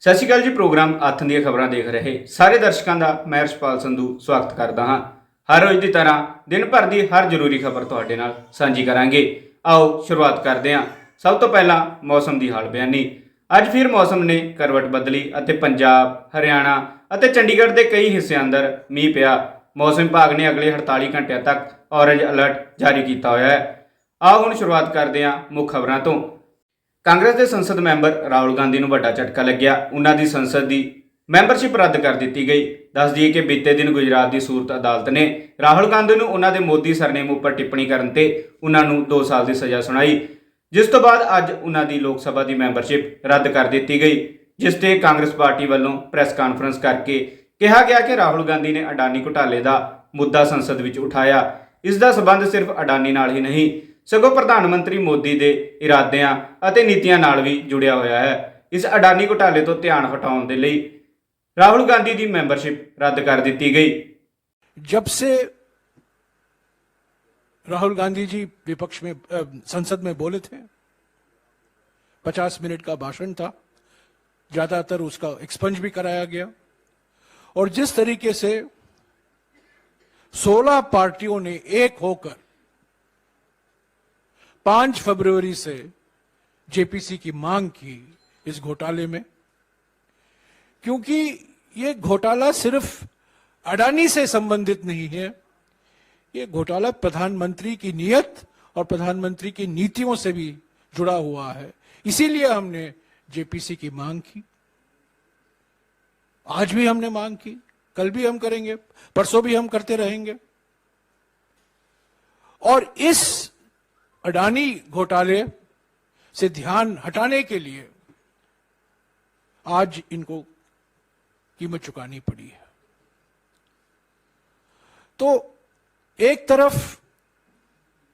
ਸਤਿ ਸ਼੍ਰੀ ਅਕਾਲ ਜੀ। ਪ੍ਰੋਗਰਾਮ ਅੱਥ ਦੀਆਂ ਖਬਰਾਂ ਦੇਖ ਰਹੇ ਸਾਰੇ ਦਰਸ਼ਕਾਂ ਦਾ ਮੈਂ ਰਸ਼ਪਾਲ ਸੰਧੂ ਸਵਾਗਤ ਕਰਦਾ ਹਾਂ। ਹਰ ਰੋਜ਼ ਦੀ ਤਰ੍ਹਾਂ ਦਿਨ ਭਰ ਦੀ ਹਰ ਜ਼ਰੂਰੀ ਖਬਰ ਤੁਹਾਡੇ ਨਾਲ ਸਾਂਝੀ ਕਰਾਂਗੇ। ਆਓ ਸ਼ੁਰੂਆਤ ਕਰਦੇ ਹਾਂ। ਸਭ ਤੋਂ ਪਹਿਲਾਂ ਮੌਸਮ ਦੀ ਹਾਲ ਬਿਆਨੀ। ਅੱਜ ਫਿਰ ਮੌਸਮ ਨੇ ਕਰਵਟ ਬਦਲੀ ਅਤੇ ਪੰਜਾਬ, ਹਰਿਆਣਾ ਅਤੇ ਚੰਡੀਗੜ੍ਹ ਦੇ ਕਈ ਹਿੱਸਿਆਂ ਅੰਦਰ ਮੀਂਹ ਪਿਆ। ਮੌਸਮ ਵਿਭਾਗ ਨੇ ਅਗਲੇ 48 ਘੰਟਿਆਂ ਤੱਕ ਔਰੇਂਜ ਅਲਰਟ ਜਾਰੀ ਕੀਤਾ ਹੋਇਆ ਹੈ। ਆਓ ਹੁਣ ਸ਼ੁਰੂਆਤ ਕਰਦੇ ਹਾਂ ਮੁੱਖ ਖਬਰਾਂ ਤੋਂ। ਕਾਂਗਰਸ ਦੇ ਸੰਸਦ ਮੈਂਬਰ ਰਾਹੁਲ ਗਾਂਧੀ ਨੂੰ ਵੱਡਾ ਝਟਕਾ ਲੱਗਿਆ। ਉਹਨਾਂ ਦੀ ਸੰਸਦ ਦੀ ਮੈਂਬਰਸ਼ਿਪ ਰੱਦ ਕਰ ਦਿੱਤੀ ਗਈ। ਦੱਸ ਦਈਏ ਕਿ ਬੀਤੇ ਦਿਨ ਗੁਜਰਾਤ ਦੀ ਸੂਰਤ ਅਦਾਲਤ ਨੇ ਰਾਹੁਲ ਗਾਂਧੀ ਨੂੰ ਉਹਨਾਂ ਦੇ ਮੋਦੀ ਸਰਨੇਮ ਉੱਪਰ ਟਿੱਪਣੀ ਕਰਨ ਤੇ ਉਹਨਾਂ ਨੂੰ 2 ਸਾਲ ਦੀ ਸਜ਼ਾ ਸੁਣਾਈ, ਜਿਸ ਤੋਂ ਬਾਅਦ ਅੱਜ ਉਹਨਾਂ ਦੀ ਲੋਕ ਸਭਾ ਦੀ ਮੈਂਬਰਸ਼ਿਪ ਰੱਦ ਕਰ ਦਿੱਤੀ ਗਈ, ਜਿਸ ਤੇ ਕਾਂਗਰਸ ਪਾਰਟੀ ਵੱਲੋਂ ਪ੍ਰੈਸ ਕਾਨਫਰੰਸ ਕਰਕੇ ਕਿਹਾ ਗਿਆ ਕਿ ਰਾਹੁਲ ਗਾਂਧੀ ਨੇ ਅਡਾਨੀ ਘੁਟਾਲੇ ਦਾ ਮੁੱਦਾ ਸੰਸਦ ਵਿੱਚ ਉਠਾਇਆ। ਇਸ ਦਾ ਸਬੰਧ ਸਿਰਫ ਅਡਾਨੀ ਨਾਲ ਹੀ ਨਹੀਂ ਸਗੋਂ ਪ੍ਰਧਾਨ ਮੰਤਰੀ ਮੋਦੀ ਦੇ ਇਰਾਦਿਆਂ ਅਤੇ ਨੀਤੀਆਂ ਨਾਲ ਵੀ ਜੁੜਿਆ ਹੋਇਆ ਹੈ। ਇਸ ਅਡਾਨੀ ਘੁਟਾਲੇ ਤੋਂ ਧਿਆਨ ਹਟਾਉਣ ਦੇ ਲਈ राहुल गांधी की मेंबरशिप रद्द कर दी गई। जब से राहुल गांधी जी विपक्ष में संसद में बोले थे, 50 मिनट का भाषण था, ज्यादातर उसका एक्सपंज भी कराया गया, और जिस तरीके से 16 पार्टियों ने एक होकर 5 फरवरी से जेपीसी की मांग की इस घोटाले में, क्योंकि ये घोटाला सिर्फ अडानी से संबंधित नहीं है, ये घोटाला प्रधानमंत्री की नीयत और प्रधानमंत्री की नीतियों से भी जुड़ा हुआ है। इसीलिए हमने जेपीसी की मांग की। आज भी हमने मांग की, कल भी हम करेंगे, परसों भी हम करते रहेंगे। और इस अडानी घोटाले से ध्यान हटाने के लिए आज इनको कीमत चुकानी पड़ी है। तो एक तरफ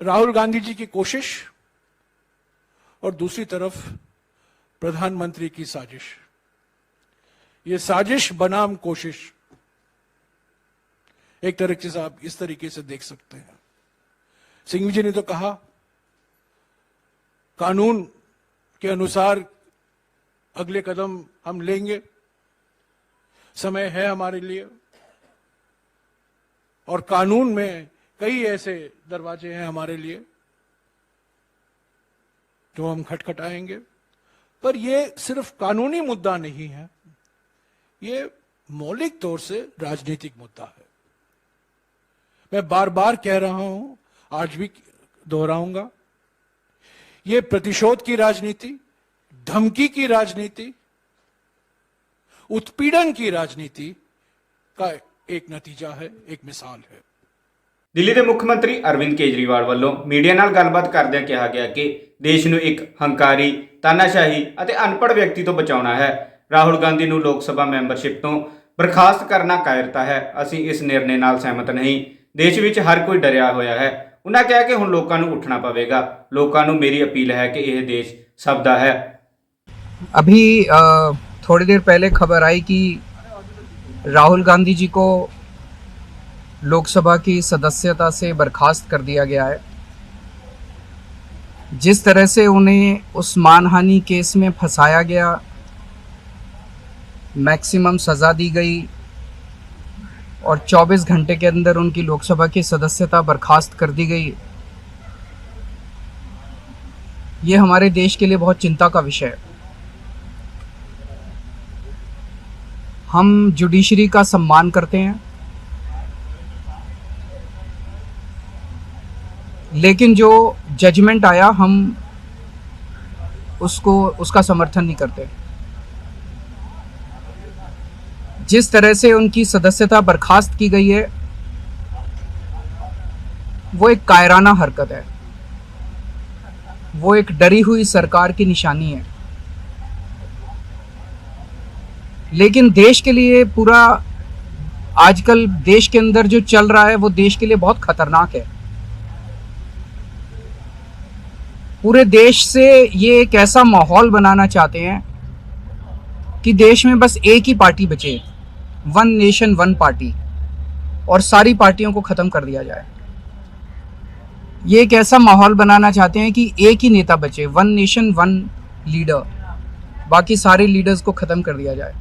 राहुल गांधी जी की कोशिश और दूसरी तरफ प्रधानमंत्री की साजिश। ये साजिश बनाम कोशिश एक तरीके से आप इस तरीके से देख सकते हैं। सिंघवी जी ने तो कहा कानून के अनुसार अगले कदम हम लेंगे, समय है हमारे लिए, और कानून में कई ऐसे दरवाजे हैं हमारे लिए जो हम खटखटाएंगे। पर यह सिर्फ कानूनी मुद्दा नहीं है, ये मौलिक तौर से राजनीतिक मुद्दा है। मैं बार बार कह रहा हूं, आज भी दोहराऊंगा, ये प्रतिशोध की राजनीति, धमकी की राजनीति, उत्पीड़न की राजनीति का एक नतीजा है, एक मिसाल है। दिल्ली के मुख्यमंत्री अरविंद केजरीवाल वालों मीडिया नाल गलबात करदਿਆਂ कहा गया कि देश ਨੂੰ एक हंकारी, तानाशाही ਅਤੇ अनपढ़ व्यक्ति तो बचाना है। राहुल गांधी ਨੂੰ लोक सभा मैंबरशिप तो बर्खास्त करना कायरता है। ਅਸੀਂ इस निर्णय नाल सहमत नहीं। देश ਵਿੱਚ हर कोई डरिया होया है। उन्होंने कहा कि ਹੁਣ ਲੋਕਾਂ ਨੂੰ ਉੱਠਣਾ ਪਵੇਗਾ। ਲੋਕਾਂ ਨੂੰ मेरी अपील है कि यह देश सब दा है। अभी थोड़ी देर पहले खबर आई कि राहुल गांधी जी को लोकसभा की सदस्यता से बर्खास्त कर दिया गया है। जिस तरह से उन्हें उस मानहानि केस में फंसाया गया, मैक्सिमम सज़ा दी गई और 24 घंटे के अंदर उनकी लोकसभा की सदस्यता बर्खास्त कर दी गई, ये हमारे देश के लिए बहुत चिंता का विषय है। हम जुडिशरी का सम्मान करते हैं, लेकिन जो जजमेंट आया हम उसका समर्थन नहीं करते। जिस तरह से उनकी सदस्यता बर्खास्त की गई है, वो एक कायराना हरकत है, वो एक डरी हुई सरकार की निशानी है। लेकिन देश के लिए पूरा आजकल देश के अंदर जो चल रहा है वो देश के लिए बहुत खतरनाक है। पूरे देश से ये एक ऐसा माहौल बनाना चाहते हैं कि देश में बस एक ही पार्टी बचे, वन नेशन वन पार्टी, और सारी पार्टियों को ख़त्म कर दिया जाए। ये एक ऐसा माहौल बनाना चाहते हैं कि एक ही नेता बचे, वन नेशन वन लीडर, बाकी सारे लीडर्स को खत्म कर दिया जाए।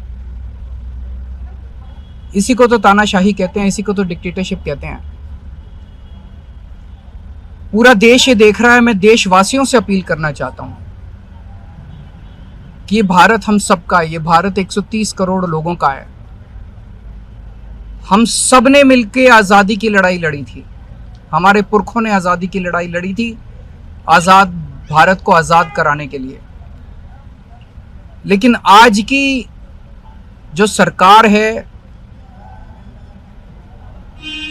इसी को तो तानाशाही कहते हैं, इसी को तो डिक्टेटरशिप कहते हैं। पूरा देश ये देख रहा है। मैं देशवासियों से अपील करना चाहता हूं कि ये भारत हम सबका है, ये भारत 130 करोड़ लोगों का है। हम सब ने मिलकर आज़ादी की लड़ाई लड़ी थी, हमारे पुरखों ने आज़ादी की लड़ाई लड़ी थी, आज़ाद भारत को आज़ाद कराने के लिए। लेकिन आज की जो सरकार है,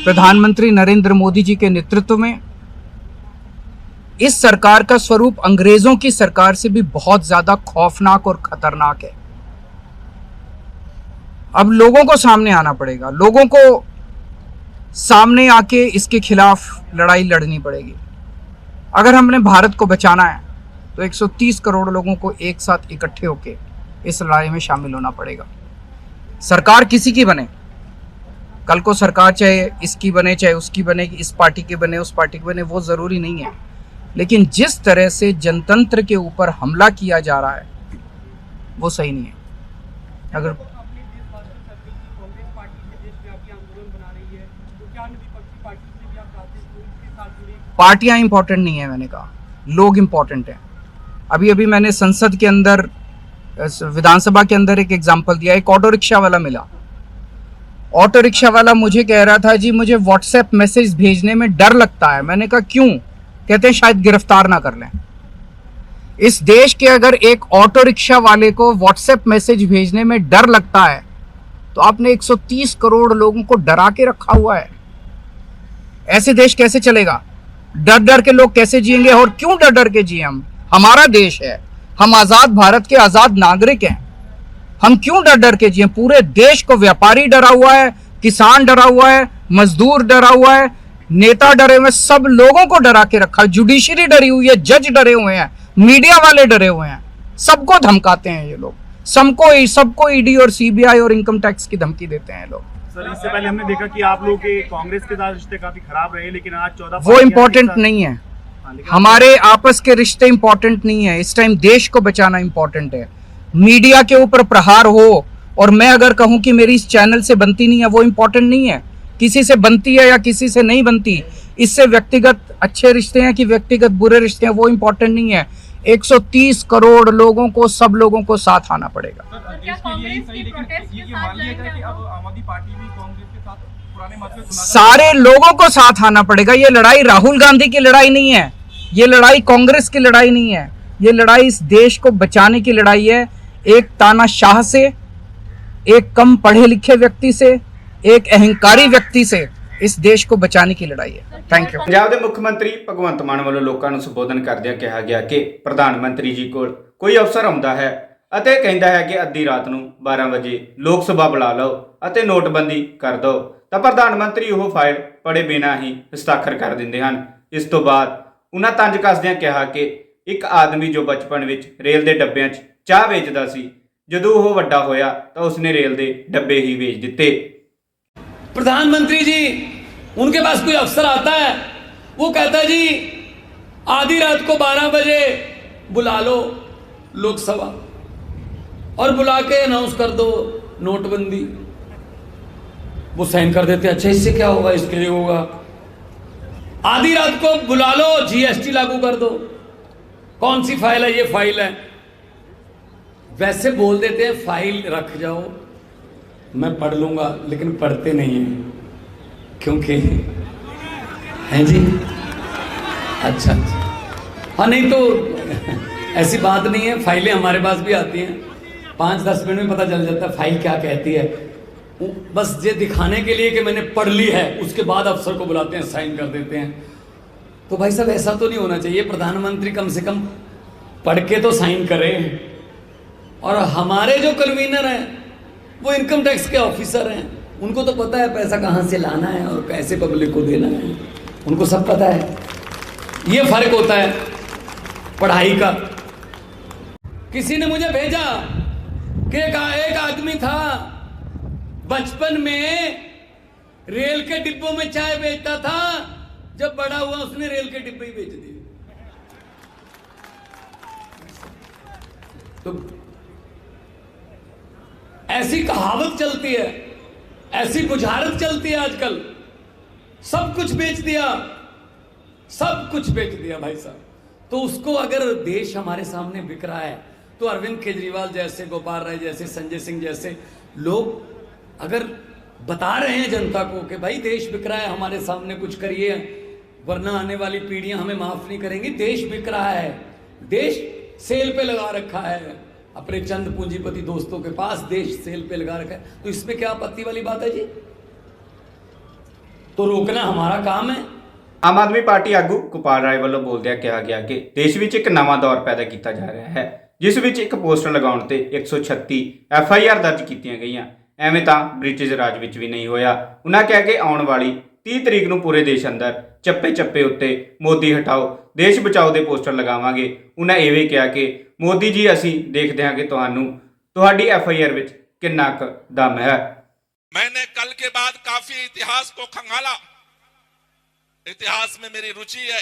प्रधानमंत्री नरेंद्र मोदी जी के नेतृत्व में, इस सरकार का स्वरूप अंग्रेजों की सरकार से भी बहुत ज्यादा खौफनाक और खतरनाक है। अब लोगों को सामने आना पड़ेगा, लोगों को सामने आके इसके खिलाफ लड़ाई लड़नी पड़ेगी। अगर हमने भारत को बचाना है तो 130 करोड़ लोगों को एक साथ इकट्ठे होके इस लड़ाई में शामिल होना पड़ेगा। सरकार किसी की बने, कल को सरकार चाहे इसकी बने चाहे उसकी बने, इस पार्टी की बने उस पार्टी की बने, वो ज़रूरी नहीं है। लेकिन जिस तरह से जनतंत्र के ऊपर हमला किया जा रहा है वो सही नहीं है। अगर पार्टियां इंपॉर्टेंट नहीं है, मैंने कहा लोग इंपॉर्टेंट हैं। अभी अभी मैंने संसद के अंदर, विधानसभा के अंदर एक एग्जाम्पल दिया। एक ऑटो रिक्शा वाला मिला, ऑटो रिक्शा वाला मुझे कह रहा था जी मुझे व्हाट्सएप मैसेज भेजने में डर लगता है। मैंने कहा क्यों? कहते हैं शायद गिरफ्तार ना कर लें। इस देश के अगर एक ऑटो रिक्शा वाले को व्हाट्सएप मैसेज भेजने में डर लगता है तो आपने 130 करोड़ लोगों को डरा के रखा हुआ है। ऐसे देश कैसे चलेगा? डर डर के लोग कैसे जिएंगे? और क्यों डर डर के जिए? हम, हमारा देश है, हम आजाद भारत के आजाद नागरिक हैं, हम क्यों डर डर के जिए? पूरे देश को व्यापारी डरा हुआ है, किसान डरा हुआ है, मजदूर डरा हुआ है, नेता डरे हुए हैं, सब लोगों को डरा के रखा है। जुडिशरी डरी हुई है, जज डरे हुए हैं, मीडिया वाले डरे हुए हैं, सबको धमकाते हैं ये लोग, सबको ईडी और सीबीआई और इनकम टैक्स की धमकी देते हैं लोग। सर, इससे पहले हमने देखा कि आप लोग के कांग्रेस के साथ रिश्ते काफी खराब रहे, लेकिन आज 14 वो इम्पोर्टेंट नहीं है, हमारे आपस के रिश्ते इंपॉर्टेंट नहीं है। इस टाइम देश को बचाना इंपॉर्टेंट है। मीडिया के ऊपर प्रहार हो और मैं अगर कहूं कि मेरी इस चैनल से बनती नहीं है, वो इंपॉर्टेंट नहीं है। किसी से बनती है या किसी से नहीं बनती, इससे व्यक्तिगत अच्छे रिश्ते हैं कि व्यक्तिगत बुरे रिश्ते हैं, वो इंपॉर्टेंट नहीं है। 130 करोड़ लोगों को, सब लोगों को साथ आना पड़ेगा। सारे लोगों को साथ आना पड़ेगा। ये लड़ाई राहुल गांधी की लड़ाई नहीं है, ये लड़ाई कांग्रेस की लड़ाई नहीं है, ये लड़ाई इस देश को बचाने की लड़ाई है। एक तानाशाह से, एक कम पढ़े लिखे व्यक्ति से, एक अहंकारी व्यक्ति से इस देश को बचाने की लड़ाई है। Thank you. ਪੰਜਾਬ ਦੇ ਮੁੱਖ ਮੰਤਰੀ ਭਗਵੰਤ ਮਾਨ ਵੱਲੋਂ ਲੋਕਾਂ ਨੂੰ ਸੰਬੋਧਨ ਕਰਦਿਆਂ ਕਿਹਾ ਗਿਆ ਕਿ ਪ੍ਰਧਾਨ ਮੰਤਰੀ ਜੀ ਕੋਲ ਕੋਈ ਅਫਸਰ ਆਉਂਦਾ ਹੈ ਅਤੇ ਕਹਿੰਦਾ ਹੈ ਕਿ ਅੱਧੀ ਰਾਤ ਨੂੰ 12 ਵਜੇ ਲੋਕ ਸਭਾ ਬੁਲਾ ਲਓ ਅਤੇ ਨੋਟਬੰਦੀ ਕਰ ਦਿਓ, ਤਾਂ ਪ੍ਰਧਾਨ ਮੰਤਰੀ ਉਹ ਫਾਈਲ ਪੜ੍ਹੇ ਬਿਨਾਂ ਹੀ ਹਸਤਾਖਰ ਕਰ ਦਿੰਦੇ ਹਨ। ਇਸ ਤੋਂ ਬਾਅਦ ਉਹਨਾਂ ਤੰਜ ਕੱਸਦਿਆਂ ਕਿਹਾ ਕਿ ਇੱਕ ਆਦਮੀ ਜੋ ਬਚਪਨ ਵਿੱਚ ਰੇਲ ਦੇ ਡੱਬਿਆਂ 'ਚ ਚਾਹ ਵੇਚਦਾ ਸੀ, ਜਦੋਂ ਉਹ ਵੱਡਾ ਹੋਇਆ ਤਾਂ ਉਸਨੇ ਰੇਲ ਦੇ ਡੱਬੇ ਹੀ ਵੇਚ ਦਿੱਤੇ। प्रधानमंत्री जी, उनके पास कोई अफसर आता है, वो कहता है जी आधी रात को 12 बजे बुला लो लोकसभा और बुला के अनाउंस कर दो नोटबंदी। वो साइन कर देते हैं, अच्छा इससे क्या होगा, इसके लिए होगा। आधी रात को बुला लो, जीएसटी लागू कर दो। कौन सी फाइल है? ये फाइल है। वैसे बोल देते हैं फाइल रख जाओ, मैं पढ़ लूंगा, लेकिन पढ़ते नहीं हैं क्योंकि हैं जी। अच्छा, हाँ, नहीं तो ऐसी बात नहीं है। फाइलें हमारे पास भी आती हैं, 5-10 मिनट में पता चल जाता है फाइल क्या कहती है। बस ये दिखाने के लिए कि मैंने पढ़ ली है, उसके बाद अफसर को बुलाते हैं, साइन कर देते हैं। तो भाई साहब ऐसा तो नहीं होना चाहिए। प्रधानमंत्री कम से कम पढ़ के तो साइन करे। और हमारे जो कन्वीनर हैं वो इनकम टैक्स के ऑफिसर हैं, उनको तो पता है पैसा कहाँ से लाना है और कैसे पब्लिक को देना है, उनको सब पता है। ये फर्क होता है पढ़ाई का। किसी ने मुझे भेजा कि एक आदमी था बचपन में रेल के डिब्बों में चाय बेचता था, जब बड़ा हुआ उसने रेल के डिब्बे ही बेच दिए। तो ऐसी कहावत चलती है, ऐसी बुझारत चलती है आजकल, सब कुछ बेच दिया, सब कुछ बेच दिया भाई साहब। तो उसको अगर देश हमारे सामने बिक रहा है, तो अरविंद केजरीवाल जैसे, गोपाल राय जैसे, संजय सिंह जैसे लोग अगर बता रहे हैं जनता को कि भाई देश बिक रहा है, हमारे सामने कुछ करिए वरना आने वाली पीढ़ियां हमें माफ नहीं करेंगी, देश बिक रहा है, देश सेल पे लगा रखा है, अपने चंद पूंजीपति दोस्तों के पास देश सेल पे लगा रखा है, तो इसमें क्या आपत्ति वाली बात है जी? तो रोकना हमारा काम है। ਆਮ ਆਦਮੀ ਪਾਰਟੀ ਆਗੂ ਗੋਪਾਲ ਰਾਏ ਵੱਲੋਂ ਬੋਲਦਿਆਂ ਕਿਹਾ ਗਿਆ ਕਿ ਦੇਸ਼ ਵਿੱਚ ਇੱਕ ਨਵਾਂ ਦੌਰ ਪੈਦਾ ਕੀਤਾ ਜਾ ਰਿਹਾ ਹੈ, ਜਿਸ ਵਿੱਚ ਇੱਕ ਪੋਸਟਰ ਲਗਾਉਣ ਤੇ 136 FIR ਦਰਜ ਕੀਤੀਆਂ ਗਈਆਂ। ਐਵੇਂ ਤਾਂ ਬ੍ਰਿਟਿਸ਼ ਰਾਜ ਵਿੱਚ ਵੀ ਨਹੀਂ ਹੋਇਆ। ਉਹਨਾਂ ਕਿਹਾ ਕਿ ਆਉਣ ਵਾਲੀ 30 ਤਰੀਕ ਨੂੰ ਪੂਰੇ ਦੇਸ਼ ਅੰਦਰ ਚੱਪੇ ਉੱਤੇ ਮੋਦੀ ਹਟਾਓ ਦੇਸ਼ ਬਚਾਓ ਦੇ ਪੋਸਟਰ ਲਗਾਵਾਂਗੇ। ਉਹਨਾਂ ਇਹ ਵੀ ਕਿਹਾ ਕਿ ਮੋਦੀ ਜੀ ਅਸੀਂ ਦੇਖਦੇ ਹਾਂ ਕਿ ਤੁਹਾਡੀ FIR ਵਿੱਚ ਕਿੰਨਾ ਕੁ ਦਮ ਹੈ। मैंने कल के बाद काफी इतिहास को खंगाला, इतिहास में मेरी रुचि है।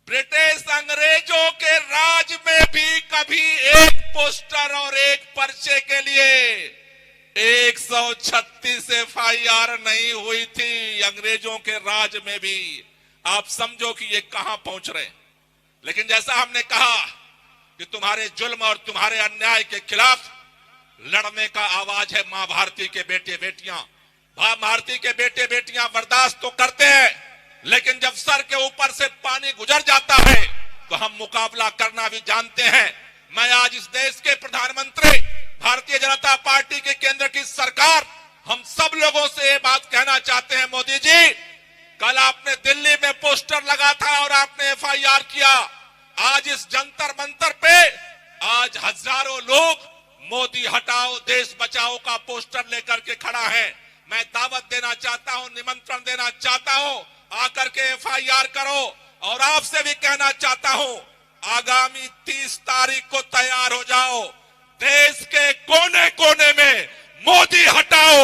ब्रिटिश अंग्रेजों के राज में भी कभी एक पोस्टर और एक पर्चे के लिए 136 FIR नहीं हुई थी। अंग्रेजों के राज में भी आप समझो कि ये कहां पहुंच रहे। लेकिन जैसा हमने कहा कि तुम्हारे जुल्म और तुम्हारे अन्याय के खिलाफ लड़ने का आवाज है मां भारती के बेटे बेटियां। मां भारती के बेटे बेटियां बर्दाश्त तो करते हैं, लेकिन जब सर के ऊपर से पानी गुजर जाता है तो हम मुकाबला करना भी जानते हैं। मैं आज इस देश के प्रधानमंत्री, भारतीय जनता पार्टी के केंद्र की सरकार, हम सब लोगों से ये बात कहना चाहते हैं, मोदी जी कल आपने दिल्ली में पोस्टर लगा था और आपने FIR किया। आज इस जंतर मंतर पे आज हजारों लोग मोदी हटाओ देश बचाओ का पोस्टर लेकर के खड़ा है। मैं दावत देना चाहता हूं, निमंत्रण देना चाहता हूं, आकर के FIR करो। और आपसे भी कहना चाहता हूं, आगामी 30 तारीख को तैयार हो जाओ। देश के कोने कोने में मोदी हटाओ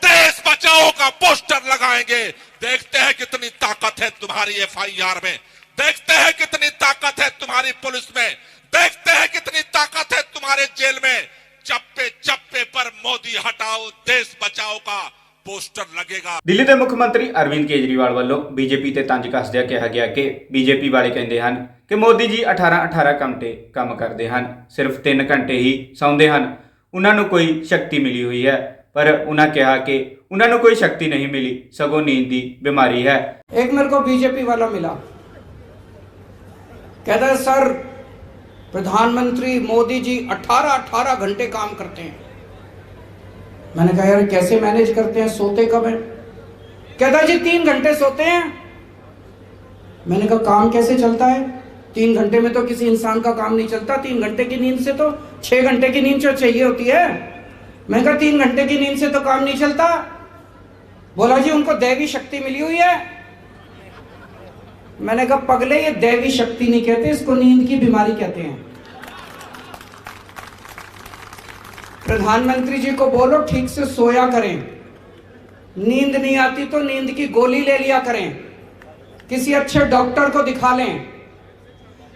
देश बचाओ का पोस्टर लगाएंगे। देखते हैं कितनी ताकत है तुम्हारी FIR में, देखते हैं कितनी ताकत है तुम्हारी पुलिस में, देखते हैं कितनी ताकत है तुम्हारे जेल में। चप्पे चप्पे पर मोदी हटाओ देश बचाओ का पोस्टर लगेगा। ਦਿੱਲੀ ਦੇ ਮੁੱਖ ਮੰਤਰੀ ਅਰਵਿੰਦ ਕੇਜਰੀਵਾਲ ਵੱਲੋਂ ਬੀਜੇਪੀ ਤੇ ਤੰਜ ਕੱਸਦਿਆਂ ਕਿਹਾ ਗਿਆ ਕਿ ਬੀਜੇਪੀ ਵਾਲੇ ਕਹਿੰਦੇ ਹਨ ਕਿ ਮੋਦੀ ਜੀ 18 ਘੰਟੇ ਕੰਮ ਕਰਦੇ ਹਨ, ਸਿਰਫ 3 ਘੰਟੇ ਹੀ ਸੌਂਦੇ ਹਨ, ਉਹਨਾਂ ਨੂੰ ਕੋਈ ਸ਼ਕਤੀ ਮਿਲੀ ਹੋਈ ਹੈ। ਪਰ ਉਹਨਾਂ ਕਿਹਾ ਕਿ ਉਹਨਾਂ ਨੂੰ ਕੋਈ ਸ਼ਕਤੀ नहीं मिली, सगों नींद ਦੀ बीमारी है। एक मेरे को बीजेपी वाला मिला, कहता है सर प्रधानमंत्री मोदी जी 18 घंटे काम करते हैं। मैंने कहा यार कैसे मैनेज करते हैं, सोते कब हैं? कहता जी 3 घंटे सोते हैं। मैंने कहा काम कैसे चलता है? 3 घंटे में तो किसी इंसान का काम नहीं चलता, 3 घंटे की नींद से तो 6 घंटे की नींद जो चाहिए होती है। मैंने कहा 3 घंटे की नींद से तो काम नहीं चलता। बोला जी उनको दैवी शक्ति मिली हुई है। मैंने कहा पगले ये दैवी शक्ति नहीं कहते, इसको नींद की बीमारी कहते हैं। प्रधानमंत्री जी को बोलो ठीक से सोया करें, नींद नहीं आती तो नींद की गोली ले लिया करें, किसी अच्छे डॉक्टर को दिखा लें।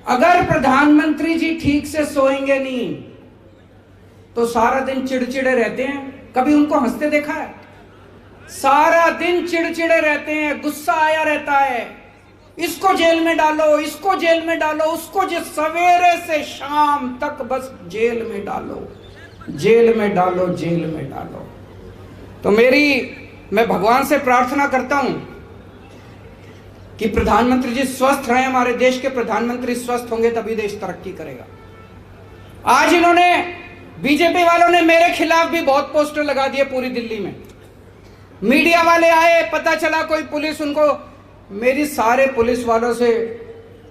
अगर प्रधानमंत्री जी ठीक से सोएंगे नहीं तो सारा दिन चिड़चिड़े रहते हैं। कभी उनको हंसते देखा है? सारा दिन चिड़चिड़े रहते हैं, गुस्सा आया रहता है, इसको जेल में डालो, इसको जेल में डालो, उसको जो सवेरे से शाम तक बस जेल में डालो, जेल में डालो, जेल में डालो। तो मैं भगवान से प्रार्थना करता हूं कि प्रधानमंत्री जी स्वस्थ रहें। हमारे देश के प्रधानमंत्री स्वस्थ होंगे तभी देश तरक्की करेगा। आज इन्होंने बीजेपी वालों ने मेरे खिलाफ भी बहुत पोस्टर लगा दिए पूरी दिल्ली में। मीडिया वाले आए, पता चला कोई पुलिस उनको, मेरी सारे पुलिस वालों से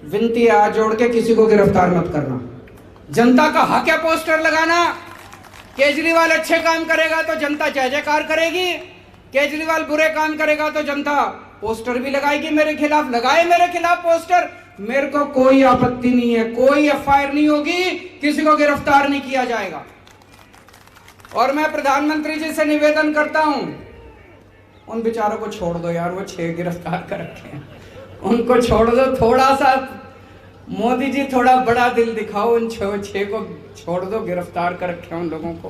विनती है हाथ जोड़ के किसी को गिरफ्तार मत करना। जनता का हक है पोस्टर लगाना। केजरीवाल अच्छे काम करेगा तो जनता जय जयकार करेगी, केजरीवाल बुरे काम करेगा तो जनता पोस्टर भी लगाएगी मेरे खिलाफ। लगाए मेरे खिलाफ पोस्टर, मेरे को कोई आपत्ति नहीं है, कोई FIR नहीं होगी, किसी को गिरफ्तार नहीं किया जाएगा। और मैं प्रधानमंत्री जी से निवेदन करता हूं, उन बेचारों को छोड़ दो यार, वो 6 गिरफ्तार कर रखे हैं, उनको छोड़ दो। थोड़ा सा मोदी जी थोड़ा बड़ा दिल दिखाओ, उन 6 को छोड़ दो, गिरफ्तार कर रखे हैं उन लोगों को।